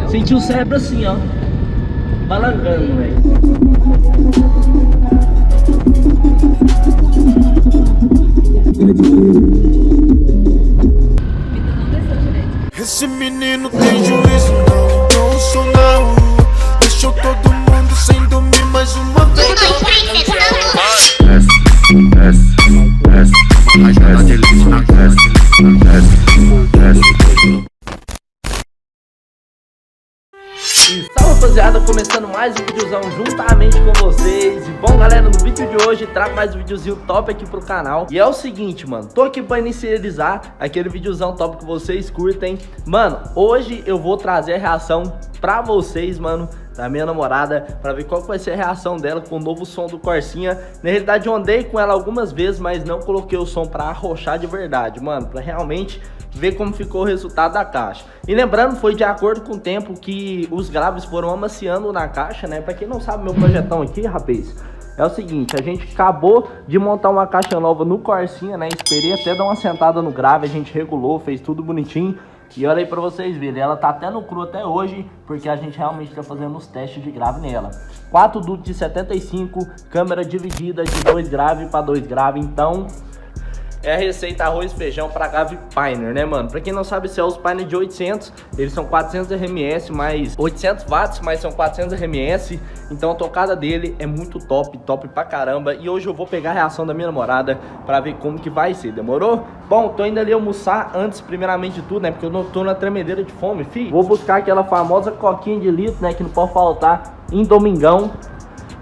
Senti o cérebro assim, ó, balangando, velho. Esse menino tem juízo, não sou na rua. Deixou todo mundo sem dormir mais uma vez. E salve, rapaziada, começando mais um videozão juntamente com vocês. E bom, galera, no vídeo de hoje trago mais um videozinho top aqui pro canal. E é o seguinte, mano, tô aqui pra inicializar aquele videozão top que vocês curtem. Mano, hoje eu vou trazer a reação pra vocês, mano, da minha namorada, pra ver qual vai ser a reação dela com o novo som do Corsinha. Na realidade eu andei com ela algumas vezes, mas não coloquei o som pra arrochar de verdade, mano, pra realmente ver como ficou o resultado da caixa. E lembrando, foi de acordo com o tempo que os graves foram amaciando na caixa, né? Pra quem não sabe, meu projetão aqui, rapaz, é o seguinte: a gente acabou de montar uma caixa nova no Corsinha, né? Esperei até dar uma sentada no grave, a gente regulou, fez tudo bonitinho. E olha aí pra vocês verem, ela tá até no cru até hoje, porque a gente realmente tá fazendo os testes de grave nela. 4 dutos de 75, câmera dividida de 2 grave para 2 grave, então é a receita arroz e feijão para grave Pioneer, né, mano? Pra quem não sabe, esse é os Pioneer de 800, eles são 400 RMS mais 800 watts, mas são 400 RMS. Então a tocada dele é muito top, top pra caramba. E hoje eu vou pegar a reação da minha namorada pra ver como que vai ser, demorou? Bom, tô indo ali almoçar antes, primeiramente de tudo, né? Porque eu não tô na tremedeira de fome, fi. Vou buscar aquela famosa coquinha de litro, né? Que não pode faltar em domingão.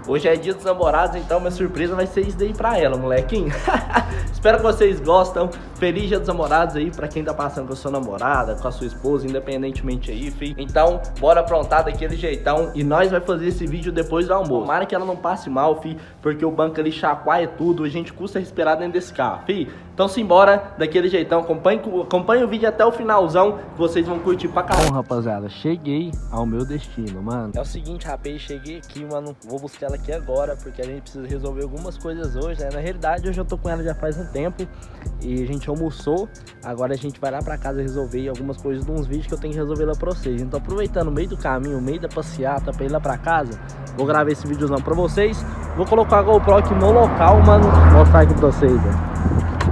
Hoje é dia dos namorados, então minha surpresa vai ser isso daí pra ela, molequinho. Espero que vocês gostam. Feliz dia dos namorados aí pra quem tá passando com a sua namorada, com a sua esposa, independentemente aí, fi. Então, bora aprontar daquele jeitão. E nós vai fazer esse vídeo depois do almoço. Tomara que ela não passe mal, fi, porque o banco ali chacoalha tudo. A gente custa respirar dentro desse carro, fi. Então simbora daquele jeitão. Acompanhe o vídeo até o finalzão, que vocês vão curtir pra caramba. Bom, rapaziada, cheguei ao meu destino, mano. É o seguinte, rapaz, cheguei aqui, mano. Vou buscar ela aqui agora, porque a gente precisa resolver algumas coisas hoje, né? Na realidade, eu já tô com ela já faz um tempo e a gente almoçou. Agora a gente vai lá pra casa resolver algumas coisas de uns vídeos que eu tenho que resolver lá pra vocês. Então, aproveitando o meio do caminho, o meio da passeata pra ir lá pra casa, vou gravar esse videozão pra vocês. Vou colocar a GoPro aqui no local, mano. Vou mostrar aqui pra vocês, ó.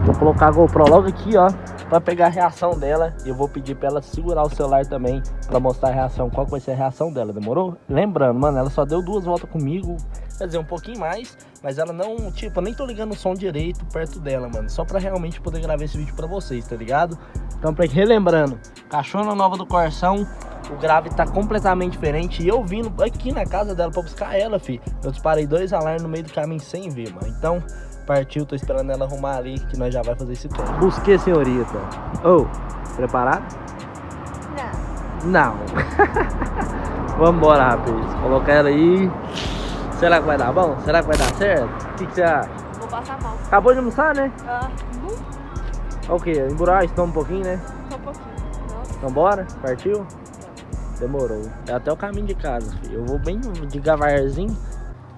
Vou colocar a GoPro logo aqui, ó, pra pegar a reação dela. E eu vou pedir pra ela segurar o celular também pra mostrar a reação, qual que vai ser a reação dela, demorou? Lembrando, mano, ela só deu 2 voltas comigo, quer dizer, um pouquinho mais, mas ela não, tipo, eu nem tô ligando o som direito perto dela, mano, só pra realmente poder gravar esse vídeo pra vocês, tá ligado? Então, relembrando, caixona nova do Corsão, o grave tá completamente diferente. E eu vindo aqui na casa dela pra buscar ela, fi, eu disparei 2 alarmes no meio do caminho sem ver, mano. Então partiu, tô esperando ela arrumar ali, que nós já vai fazer esse teste. Busquei, senhorita. Ô, preparado? Não. Vamos embora, rapaz. Colocar ela aí. Será que vai dar bom? Será que vai dar certo? O que você acha? Vou passar mal. Acabou de almoçar, né? Não. Ok, emburar, estômago um pouquinho, né? Só um pouquinho. Então bora? Partiu? Demorou. É até o caminho de casa, filho. Eu vou bem devagarzinho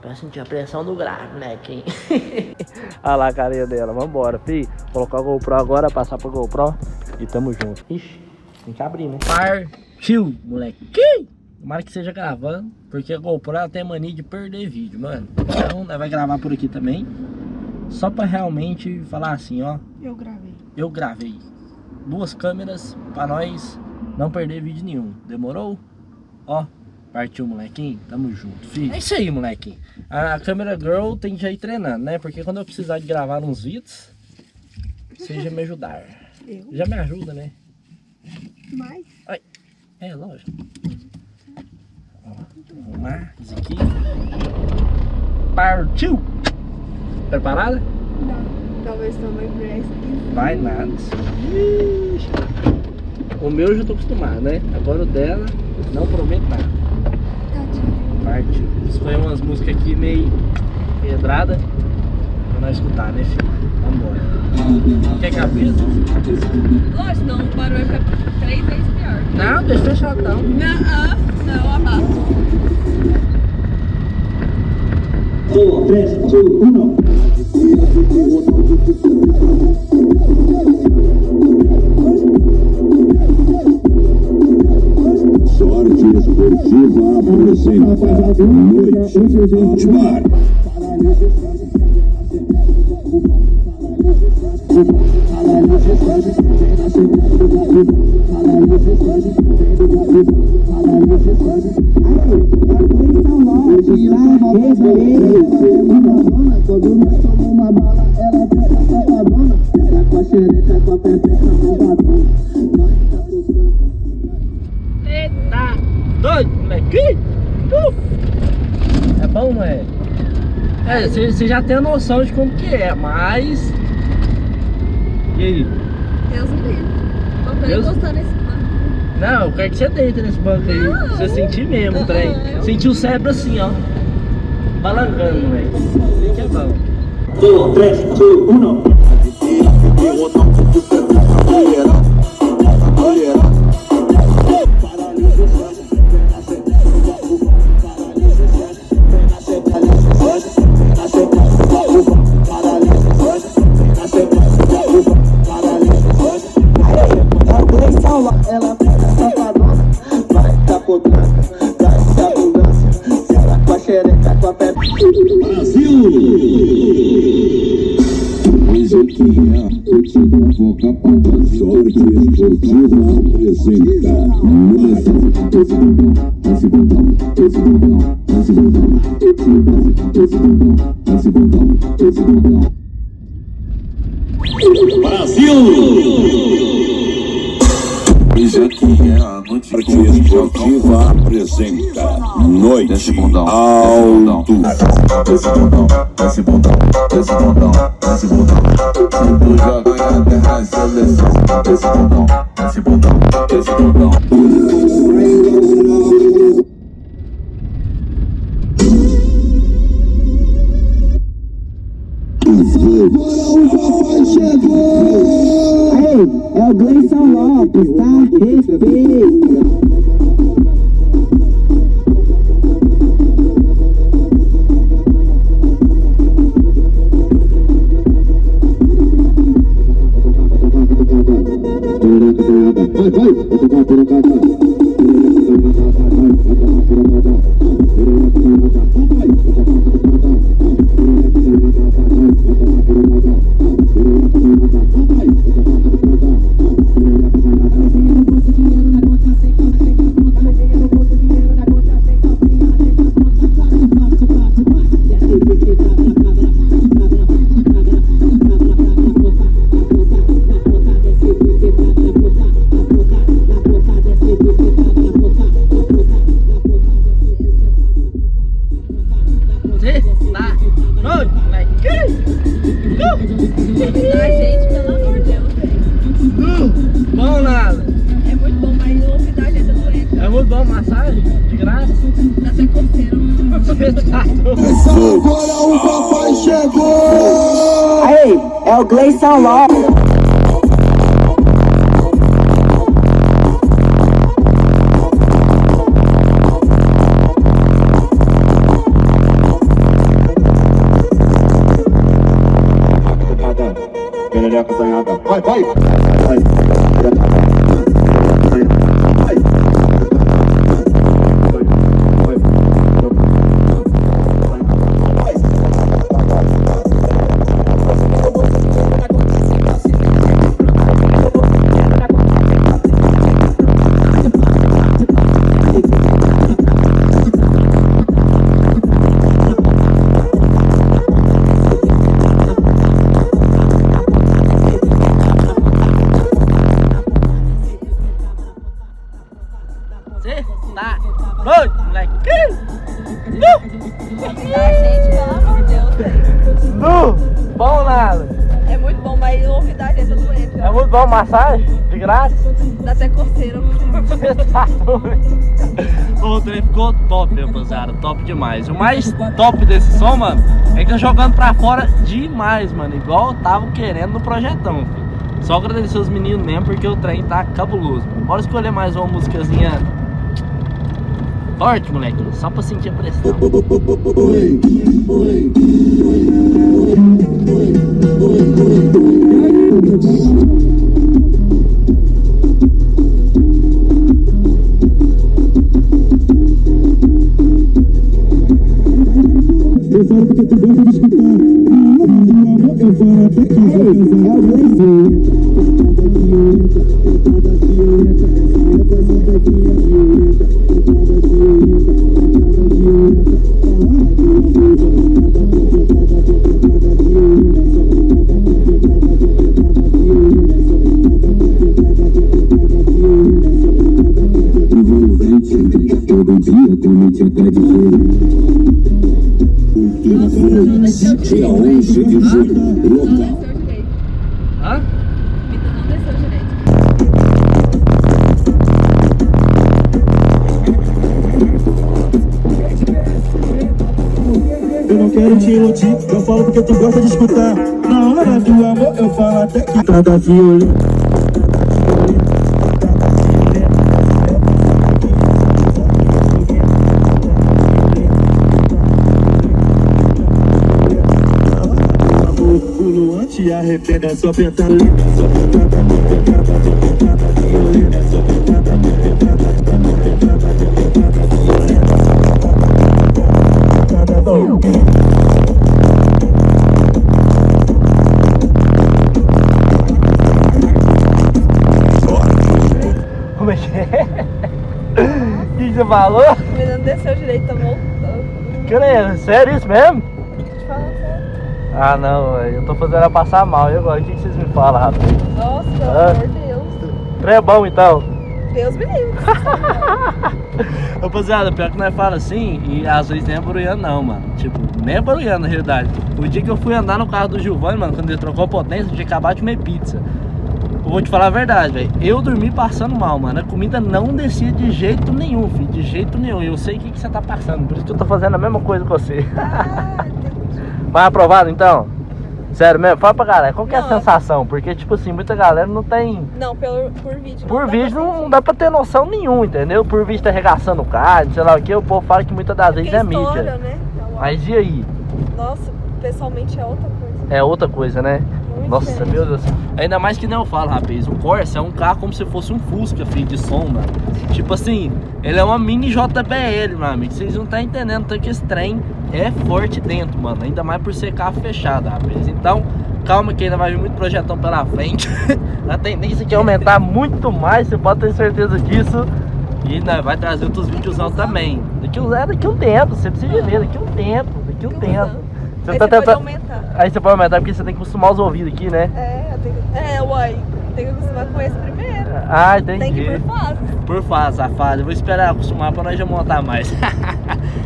pra sentir a pressão do grave, né, Kim? Olha lá a carinha dela. Vambora, fi. Colocar o GoPro agora, passar pro GoPro e tamo junto. Ixi, tem que abrir, né? Partiu, moleque. Tomara que seja gravando, porque a GoPro ela tem mania de perder vídeo, mano. Então, nós vai gravar por aqui também. Só pra realmente falar assim, ó. Eu gravei. 2 câmeras pra nós não perder vídeo nenhum. Demorou? Ó. Partiu, molequinho, tamo junto, filho. É isso aí, molequinho. A câmera girl tem que já ir treinando, né? Porque quando eu precisar de gravar uns vídeos, você já me ajudar. Eu? Já me ajuda, né? Mais? Ai. É, lógico. Ó, vamos arrumar isso aqui. Partiu! Preparada? Não. Talvez também preste. Vai nada. Ixi. O meu eu já tô acostumado, né? Agora o dela, não prometo nada. Partiu. Isso foi umas músicas aqui meio pedrada pra nós escutar, né, filho? Vambora. Quer cabeça? Lógico, não. O barulho vai ficar 3 vezes pior. Não, deixa fechadão. Não, abaixo. 2, 3, 2, 1. Dispara. Quando nós tomamos uma bala, ela fica safadona. Ela com a xereca, com a pepeca, com o batom. Eita! Doido, moleque! É bom, não é? É, você já tem a noção de como que é, mas... E aí? Deus me livre. Tô bem Deus- gostando desse banco. Não, eu quero que você deita nesse banco aí. Não. Pra você sentir mesmo o trem. Eu- Sentir o cérebro assim, ó. Balangando, moleque. Isso que é bom. 2, 3, 2, 1. Ela fica safadona, vai capotando, traz a ambulância. Ela com a xereca, com a pepeca. Hoje aqui é o te convoca para a sorte esportiva apresenta Hoje aqui é a noite esportiva apresenta Noite Alto. Desce bundão, desce bundão, desce bundão, desce bundão. Sempre joga na terra e seleção. Desce bundão, desce bundão, desce bundão. É o Gleison Lopes, tá? Respeito. Ai, gente, pelo amor de Deus, velho. Bom nada. É muito bom, mas o ouvido da gente é doente. É muito bom massagem, de graça. Dá até coceiro. Você tá doido. Agora o papai chegou! Aí, é o Gleison Lopes. Vai, vai! Você tá doido, moleque. Ai, gente, pelo amor de Deus, velho. Bom nada. É muito bom, mas o ouvido da gente é doente. É muito bom massagem, de graça. Dá até coceiro. Você tá doido. O trem ficou top, rapaziada. Top demais. O mais top desse som, mano, é que eu jogando pra fora demais, mano. Igual eu tava querendo no projetão, filho. Só agradecer os meninos mesmo, porque o trem tá cabuloso. Bora escolher mais uma musicazinha forte, moleque. Só pra sentir a pressão. eu falo até que é o todo dia comete até de dia 11 de julho, local. Hã? Vida não desceu direito. Eu não quero te iludir, eu falo porque tu gosta de escutar. Na hora do amor eu falo até que cada violino. Te arrependa, só pentar. Como é que é? O que você falou? Vida não desceu direito, tá voltando. Creio, sério isso mesmo? Tô te falando sério. Ah não, véio, eu tô fazendo ela passar mal. E agora, o que vocês me falam, rapaz? Nossa, pelo Ah. amor de Deus. É bom então. Deus me livre. Rapaziada, pior que nós fala assim, e às vezes nem é barulhando não, mano. Tipo, nem é barulhando na realidade. O dia que eu fui andar no carro do Giovanni, mano, quando ele trocou a potência, eu tinha acabado de comer pizza. Eu vou te falar a verdade, velho. Eu dormi passando mal, mano. A comida não descia de jeito nenhum, filho. De jeito nenhum. Eu sei o que você tá passando. Por isso que eu tô fazendo a mesma coisa com você. Vai aprovado então? Sério mesmo? Fala pra galera, qual que é a Não, sensação? Porque, tipo assim, muita galera não tem... Não, por vídeo. Por não dá vídeo pra não sentir. dá pra ter noção nenhuma, entendeu? Por vídeo tá arregaçando o carne, sei lá o que. O povo fala que muitas das vezes Porque é estoura, mídia. né? Então, Mas e aí? Nossa, pessoalmente é outra coisa. É outra coisa, né? Muito Nossa, diferente. meu Deus. Ainda mais que nem eu falo, rapaz. O Corsa é um carro como se fosse um Fusca, filho, de som, mano. Tipo assim, ele é uma mini JBL, meu amigo. Vocês não estão entendendo, tanto que esse trem é forte dentro, mano. Ainda mais por ser carro fechado, rapaz. Então, calma que ainda vai vir muito projetão pela frente. A tendência é aumentar muito mais, você pode ter certeza disso. E ainda vai trazer outros videozão também. Daqui um tempo, você precisa ver, daqui um tempo. Aí você pode aumentar. Aí você pode aumentar porque você tem que acostumar os ouvidos aqui, né? Uai. Tem que acostumar com esse primeiro. Ah, entendi. Tem que ir por fases. Por fase, safado. Eu vou esperar acostumar pra nós já montar mais.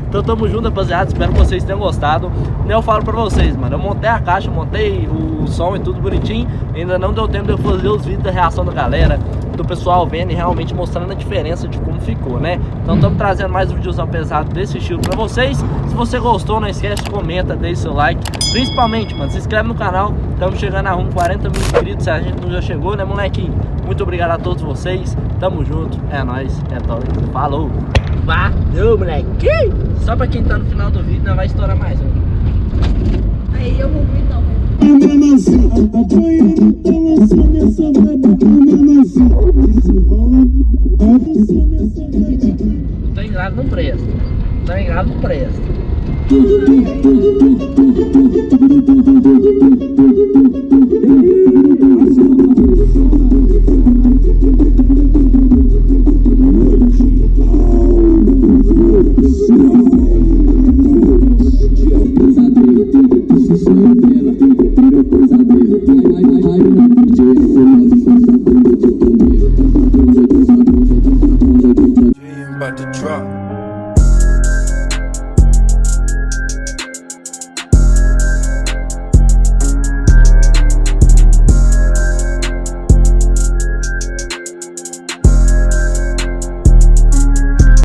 Então tamo junto, rapaziada. Espero que vocês tenham gostado. Eu falo pra vocês, mano. Eu montei a caixa, montei o som e tudo bonitinho. Ainda não deu tempo de eu fazer os vídeos da reação da galera, do pessoal vendo e realmente mostrando a diferença de como ficou, né? Então estamos trazendo mais um videozão pesado desse estilo pra vocês. Se você gostou, não esquece, comenta, deixa seu like. Principalmente, mano, se inscreve no canal. Estamos chegando a rumo 40 mil inscritos. Se a gente não já chegou, né, molequinho? Muito obrigado a todos vocês. Tamo junto. É nóis. É nóis. Falou. Valeu, moleque. Só pra quem tá no final do vídeo, não vai estourar mais, né? Aí eu vou gritar. Tá engrado, não presta. Tá engrado, não presta.